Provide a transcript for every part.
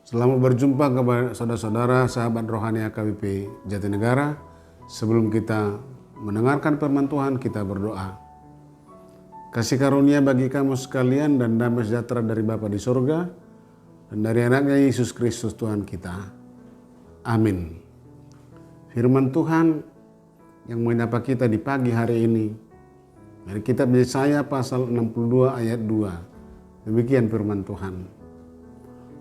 Selamat berjumpa kepada saudara-saudara sahabat rohani AKBP Jatinegara. Sebelum kita mendengarkan firman Tuhan, kita berdoa. Kasih karunia bagi kamu sekalian dan damai sejahtera dari Bapa di surga dan dari anaknya Yesus Kristus Tuhan kita. Amin. Firman Tuhan yang menyapa kita di pagi hari ini dari kitab Yesaya pasal 62 ayat 2. Demikian firman Tuhan.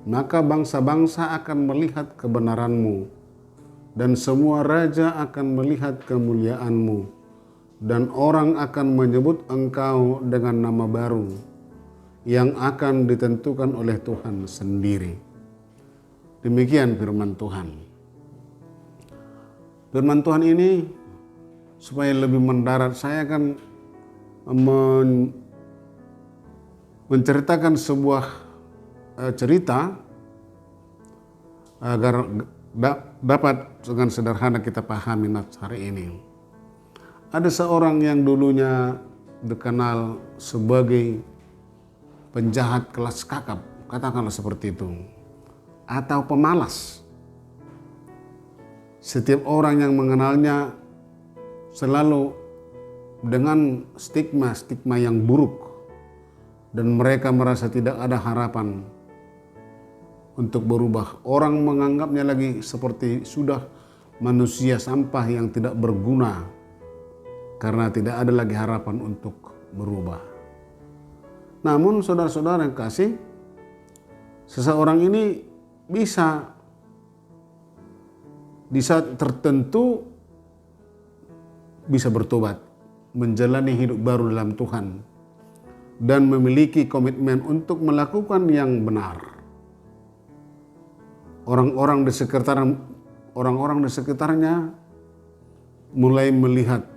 Maka bangsa-bangsa akan melihat kebenaran-Mu, dan semua raja akan melihat kemuliaan-Mu, dan orang akan menyebut Engkau dengan nama baru, yang akan ditentukan oleh Tuhan sendiri. Demikian firman Tuhan. Firman Tuhan ini, supaya lebih mendarat, saya akan menceritakan sebuah cerita agar dapat dengan sederhana kita pahami nats hari ini. Ada seorang yang dulunya dikenal sebagai penjahat kelas kakap, katakanlah seperti itu, atau pemalas. Setiap orang yang mengenalnya selalu dengan stigma yang buruk, dan mereka merasa tidak ada harapan untuk berubah. Orang menganggapnya lagi seperti sudah manusia sampah yang tidak berguna karena tidak ada lagi harapan untuk berubah. Namun saudara-saudara yang kasih, seseorang ini bisa di saat tertentu bisa bertobat, menjalani hidup baru dalam Tuhan, dan memiliki komitmen untuk melakukan yang benar. Orang-orang di sekitarnya mulai melihat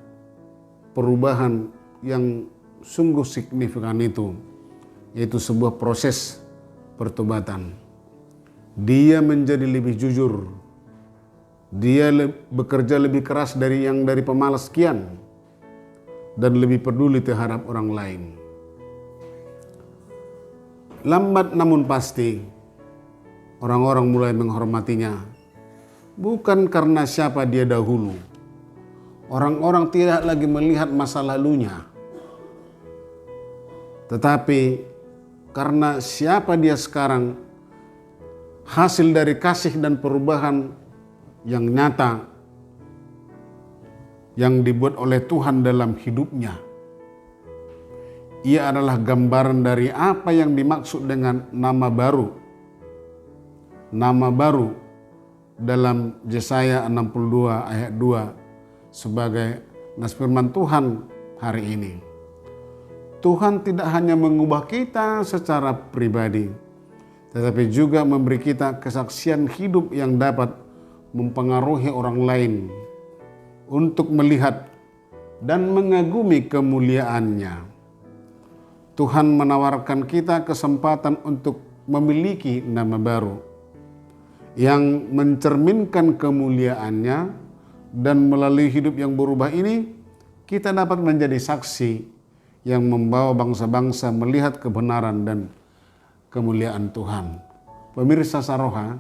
perubahan yang sungguh signifikan itu, yaitu sebuah proses pertobatan. Dia menjadi lebih jujur, dia bekerja lebih keras dari pemalas sekian, dan lebih peduli terhadap orang lain. Lambat namun pasti, orang-orang mulai menghormatinya, bukan karena siapa dia dahulu. Orang-orang tidak lagi melihat masa lalunya, tetapi karena siapa dia sekarang, hasil dari kasih dan perubahan yang nyata yang dibuat oleh Tuhan dalam hidupnya. Ia adalah gambaran dari apa yang dimaksud dengan nama baru. Nama baru dalam Yesaya 62 ayat 2 sebagai nas firman Tuhan hari ini. Tuhan tidak hanya mengubah kita secara pribadi, tetapi juga memberi kita kesaksian hidup yang dapat mempengaruhi orang lain untuk melihat dan mengagumi kemuliaan-Nya. Tuhan menawarkan kita kesempatan untuk memiliki nama baru yang mencerminkan kemuliaan-Nya, dan melalui hidup yang berubah ini kita dapat menjadi saksi yang membawa bangsa-bangsa melihat kebenaran dan kemuliaan Tuhan. Pemirsa Saroha,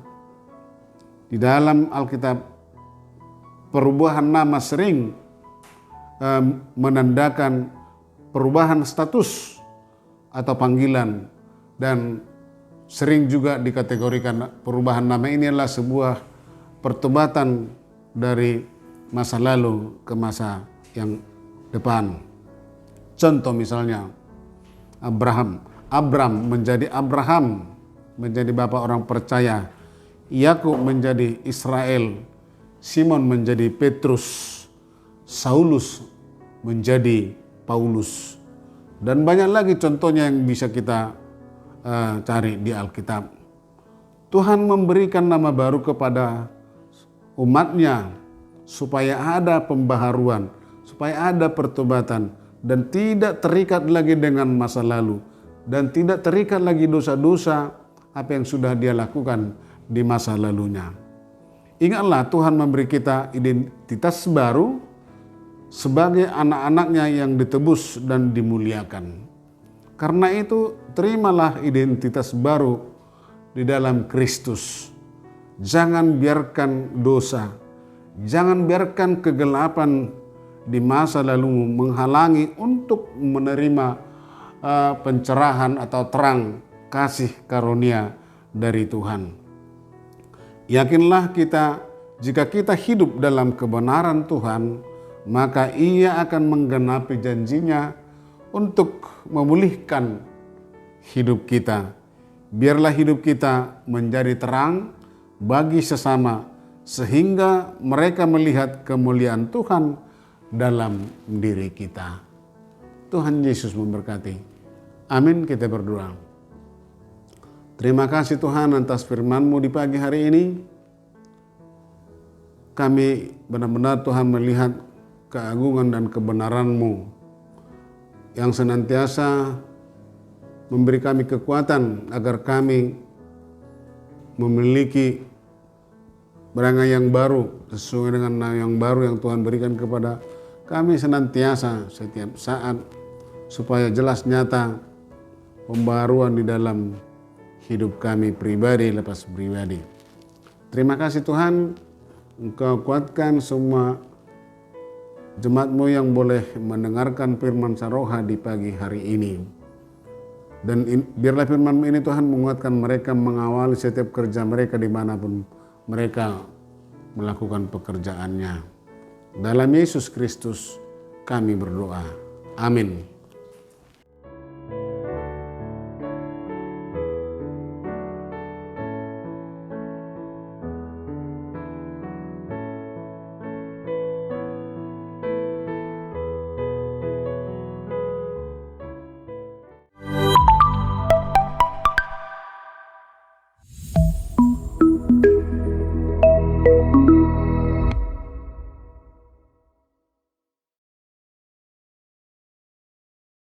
di dalam Alkitab perubahan nama sering menandakan perubahan status atau panggilan, dan sering juga dikategorikan perubahan nama ini adalah sebuah pertobatan dari masa lalu ke masa yang depan. Contoh misalnya Abram menjadi Abraham, menjadi bapa orang percaya. Yakub menjadi Israel, Simon menjadi Petrus, Saulus menjadi Paulus, dan banyak lagi contohnya yang bisa kita cari di Alkitab. Tuhan memberikan nama baru kepada umat-Nya supaya ada pembaharuan, supaya ada pertobatan, dan tidak terikat lagi dengan masa lalu, dan tidak terikat lagi dosa-dosa apa yang sudah dia lakukan di masa lalunya. Ingatlah, Tuhan memberi kita identitas baru sebagai anak-anak-Nya yang ditebus dan dimuliakan. Karena itu terimalah identitas baru di dalam Kristus. Jangan biarkan dosa, jangan biarkan kegelapan di masa lalu menghalangi untuk menerima pencerahan atau terang kasih karunia dari Tuhan. Yakinlah kita, jika kita hidup dalam kebenaran Tuhan, maka Ia akan menggenapi janjinya untuk memulihkan hidup kita. Biarlah hidup kita menjadi terang bagi sesama, sehingga mereka melihat kemuliaan Tuhan dalam diri kita. Tuhan Yesus memberkati. Amin. Kita berdoa. Terima kasih Tuhan atas firman-Mu di pagi hari ini. Kami benar-benar Tuhan melihat keagungan dan kebenaran-Mu yang senantiasa memberi kami kekuatan agar kami memiliki berangan yang baru sesuai dengan yang baru yang Tuhan berikan kepada kami senantiasa setiap saat, supaya jelas nyata pembaruan di dalam hidup kami pribadi lepas pribadi. Terima kasih Tuhan, Engkau kuatkan semua jemaat-Mu yang boleh mendengarkan firman Saroha di pagi hari ini. Dan biarlah firman-Mu ini Tuhan menguatkan mereka mengawali setiap kerja mereka dimanapun mereka melakukan pekerjaannya. Dalam Yesus Kristus kami berdoa. Amin.